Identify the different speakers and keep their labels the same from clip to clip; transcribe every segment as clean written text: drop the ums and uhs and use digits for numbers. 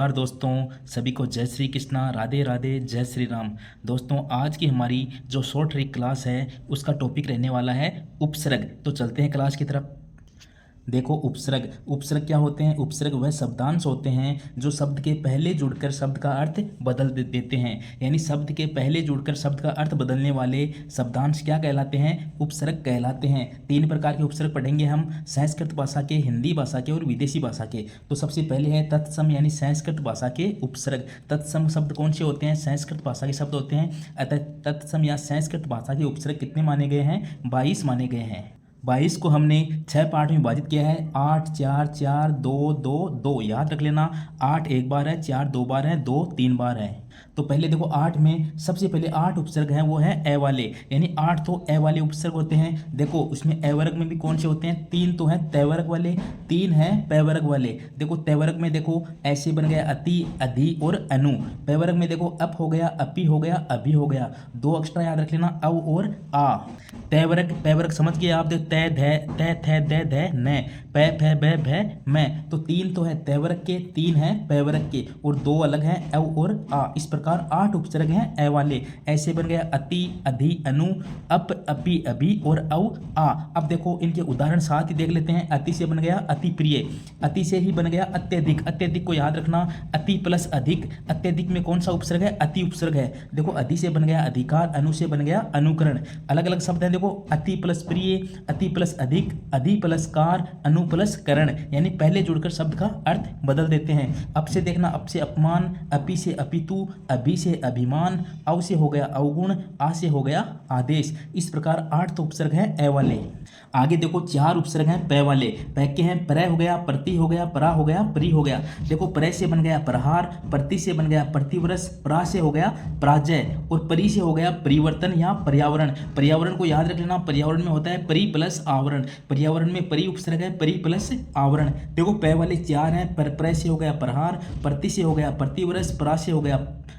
Speaker 1: नमस्कार दोस्तों, सभी को जय श्री कृष्णा, राधे राधे, जय श्री राम। दोस्तों आज की हमारी जो शॉर्ट ट्रिक क्लास है उसका टॉपिक रहने वाला है उपसर्ग। तो चलते हैं क्लास की तरफ। देखो उपसर्ग उपसर्ग क्या होते हैं? उपसर्ग वह शब्दांश होते हैं जो शब्द के पहले जुड़कर शब्द का अर्थ बदल देते हैं। यानी शब्द के पहले जुड़कर शब्द का अर्थ बदलने वाले शब्दांश क्या कहलाते हैं? उपसर्ग कहलाते हैं। तीन प्रकार के उपसर्ग पढ़ेंगे हम, संस्कृत भाषा के, हिंदी भाषा के और विदेशी भाषा के। तो सबसे पहले है तत्सम यानी संस्कृत भाषा के उपसर्ग। तत्सम शब्द कौन से होते हैं? संस्कृत भाषा के शब्द होते हैं। अतः तत्सम या संस्कृत भाषा के उपसर्ग कितने माने गए हैं? 22 माने गए हैं। 22 को हमने 6 पार्ट में विभाजित किया है। 8 4 4 2 2 2 याद रख लेना। 8 एक बार है, 4 दो बार है, 2 तीन बार है। तो पहले देखो 8 में सबसे पहले 8 उपसर्ग हैं, वो है ए वाले, यानी 8 तो ए वाले उपसर्ग होते हैं। देखो उसमें ए वर्ग में भी कौन से होते हैं? 3 तो हैं तय वर्ग वाले, 3 हैं पै वर्ग वाले। देखो तय वर्ग में देखो ऐसे बन गया अति, अधि और अनु। पै वर्ग में देखो अप हो गया, अपी हो गया, अभी हो गया। 2 एक्स्ट्रा याद रख लेना, अव और आ। तय वर्ग पै वर्ग समझ गए आप? देखो तय ध तय थ द ध न, पै फै बै भै मैं। तो 3 तो है तय वर्ग के, 3 हैं पै वर्ग के और 2 अलग हैं अव और आ। इस प्रकार 8 उपसर्ग हैं ए वाले। ऐसे बन गया अति, अधि, अनु, अप, अपि, अभि और अव, आ। अब देखो इनके उदाहरण साथ ही देख लेते हैं। अति से बन गया अति प्रिय, अति से ही बन गया अत्यधिक। अत्यधिक को याद रखना, अति प्लस अधिक। अत्यधिक में कौन सा उपसर्ग है? अति उपसर्ग है। देखो अधि से बन गया अधिकार, अनु से बन गया अनुकरण। अलग अलग शब्द हैं देखो, अति प्लस प्रिय, अति प्लस अधिक, अधि प्लस कार, अनु प्लस करण। यानी पहले जुड़कर शब्द का अर्थ बदल देते हैं। अब से देखना, अब से अपमान, अपि से अपितु, अभि से अभिमान, अव से हो गया अवगुण, आ से हो गया आदेश। इस प्रकार 8 तो उपसर्ग हैं ए वाले। आगे देखो 4 उपसर्ग हैं पै वाले। पै के हैं प्रय हो गया, प्रति हो गया, परा हो गया, परि हो गया। देखो प्रय से बन गया प्रहार, प्रति से बन गया प्रतिवर्ष, परा से हो गया पराजय और परि से हो गया परिवर्तन या पर्यावरण। पर्यावरण को याद रख लेना, पर्यावरण में होता है परि प्लस आवरण। पर्यावरण में परि उपसर्ग है, परि प्लस आवरण। देखो पै वाले 4 हैं, प्रय से हो गया प्रहार, प्रति से हो गया प्रतिवर्ष, परा से हो गया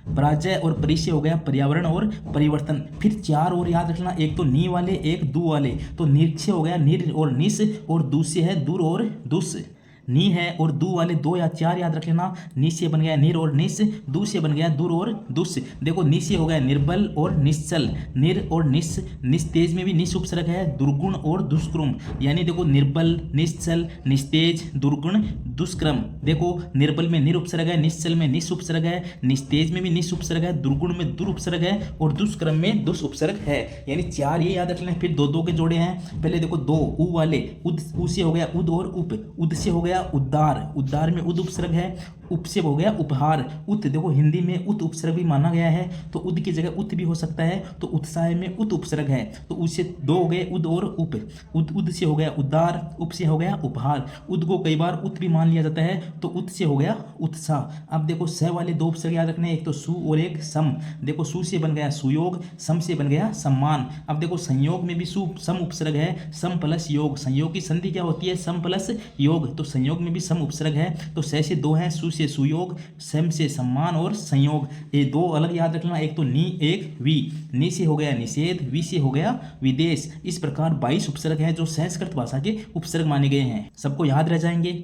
Speaker 1: पराजय और परि से हो गया पर्यावरण और परिवर्तन। फिर 4 और याद रखना, एक तो नी वाले, एक दू वाले। तो निर से हो गया निर और निस और दू से है दूर और दुस। नी है और दू वाले 2 या 4 याद रख लेना। नी से बन गया निर और निस, दू से बन गया दूर और दुस। देखो नी से हो गया निर्बल और निश्चल, निर और निस। निस्तेज में भी निस उपसर्ग है, दुर्गुण और दुष्क्रम। यानी देखो निर्बल, निश्चल, निस्तेज, दुर्गुण, दुष्क्रम। देखो निर्बल में निर उपसर्ग है, निश्चल में निस उपसर्ग है, निस्तेज में भी निस उपसर्ग है, दुर्गुण में दुर उपसर्ग है और दुष्क्रम में दुस उपसर्ग है। यानी 4 ये याद रख लें। फिर 2 के जोड़े हैं। पहले देखो 2 उ वाले, उद, उ से हो गया उद और उप, उद से हो गया उद्धार, उद्धार में उद उपसर्ग है, उप से हो गया उपहार। उत देखो हिंदी में उत उपसर्ग भी माना गया है, तो उद की जगह उत भी हो सकता है। तो उत्साह में उत उपसर्ग है, तो उससे 2 हो गए उद और उप। उद से हो गया उद्धार, उप से हो गया उपहार। उद को कई बार उत भी मान लिया जाता है, तो उत से हो गया उत्साह। अब देखो स वाले 2 उपसर्ग याद रखने, एक तो सु और एक सम। देखो सु से बन गया सुयोग, सम से बन गया सम्मान। अब देखो संयोग में भी सु सम उपसर्ग है, सम प्लस योग। संयोग की संधि क्या होती है? सम प्लस योग। तो संयोग में भी सम उपसर्ग है। तो स से 2 है, सु से सुयोग, सम से सम्मान और संयोग। ये 2 अलग याद रखना, एक तो नी, एक वी। नी से हो गया निषेध, वी से हो गया विदेश। इस प्रकार 22 उपसर्ग हैं जो संस्कृत भाषा के उपसर्ग माने गए हैं। सबको याद रह जाएंगे।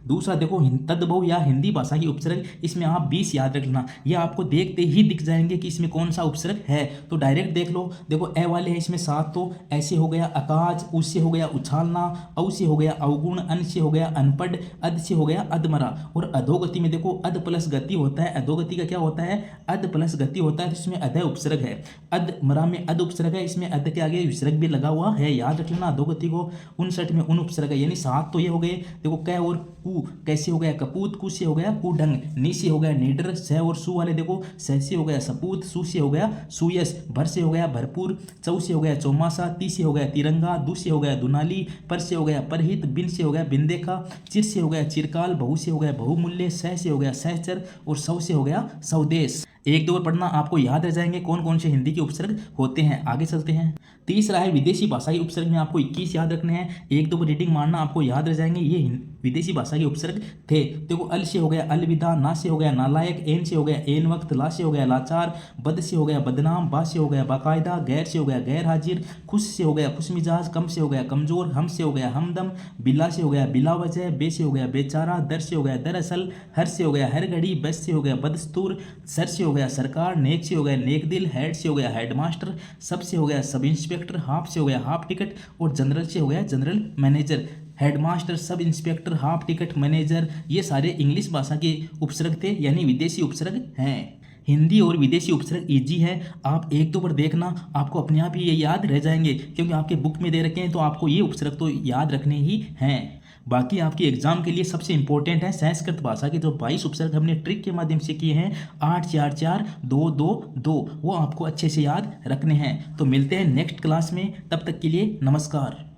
Speaker 1: दूसरा देखो तद्भव या हिंदी भाषा की उपसर्ग, इसमें आप 20 याद रखना। ये आपको देखते ही दिख जाएंगे कि इसमें कौन सा उपसर्ग है। तो डायरेक्ट देख लो। देखो ए वाले हैं इसमें 7, तो ऐसे हो गया अकाज, उससे हो गया उछालना, औ से हो गया अवगुण, अन से हो गया अनपढ़, अध से हो गया अधमरा। और अधोगति में देखो अध प्लस गति होता है। अधोगति का क्या होता है? अध प्लस गति होता है, तो इसमें अध उपसर्ग है। अधमरा में अध उपसर्ग है, इसमें अध के आगे विसर्ग भी लगा हुआ है, याद रख लेना अधोगति को। 59 में उन उपसर्ग है, यानी 7 तो ये हो गए। देखो कै और कु कैसे हो गया कपूत, कु से हो गया कुढंग, नी से हो गया निडर, स और सु वाले देखो स से हो गया सपूत, सु से हो गया सुयस, भर से हो गया भरपूर, चौ से हो गया चौमासा, ती से हो गया तिरंगा, दू से हो गया दुनाली, पर से हो गया परहित, बिन से हो गया बिंदेखा, चिर से हो गया चिरकाल, बहु से हो गया बहुमूल्य, सह से हो गया सहचर और सौ से हो गया स्वदेश। 1 2 पढ़ना, आपको याद रह जाएंगे कौन कौन से हिंदी के उपसर्ग होते हैं। आगे चलते हैं। तीसरा है विदेशी भाषा के उपसर्ग में आपको 21 याद रखने हैं, एक दो रीडिंग मारना आपको याद रह जाएंगे। ये विदेशी भाषा के उपसर्ग थे। देखो अल से हो गया अलविदा, ना से हो गया नालायक, एन से हो गया एन वक्त, ला से हो गया लाचार, बद से हो गया बदनाम, बा से हो गया बाकायदा, गैर से हो गया गैर हाजिर, खुश से हो गया खुश मिजाज, कम से हो गया कमजोर, हम से हो गया हमदम, बिला से हो गया बिला वजह, बे से हो गया बेचारा, दर से हो गया दरअसल, हर से हो गया हर घड़ी, बस से हो गया बदस्तूर, सर से हो गया सरकार, नेक से हो गया नेक दिल, हेड से हो गया हेडमास्टर, सब से हो गया सब इंस्पेक्टर, हाफ से हो गया हाफ टिकट और जनरल से हो गया general manager. Headmaster, sub inspector, half ticket, manager, ये सारे इंग्लिश भाषा के उपसर्ग थे, यानी विदेशी उपसर्ग हैं। हिंदी और विदेशी उपसर्ग इजी है, आप एक दो बार देखना, आपको अपने आप ही ये याद रह जाएंगे, क्योंकि आपके बुक में दे रखे हैं, तो आपको ये उपसर्ग तो याद रखने ही हैं। बाकी आपकी एग्जाम के लिए सबसे इंपॉर्टेंट है संस्कृत भाषा के जो 22 उपसर्ग हमने ट्रिक के माध्यम से किए हैं, 8 4 4 2 2 2, वो आपको अच्छे से याद रखने हैं। तो मिलते हैं नेक्स्ट क्लास में, तब तक के लिए नमस्कार।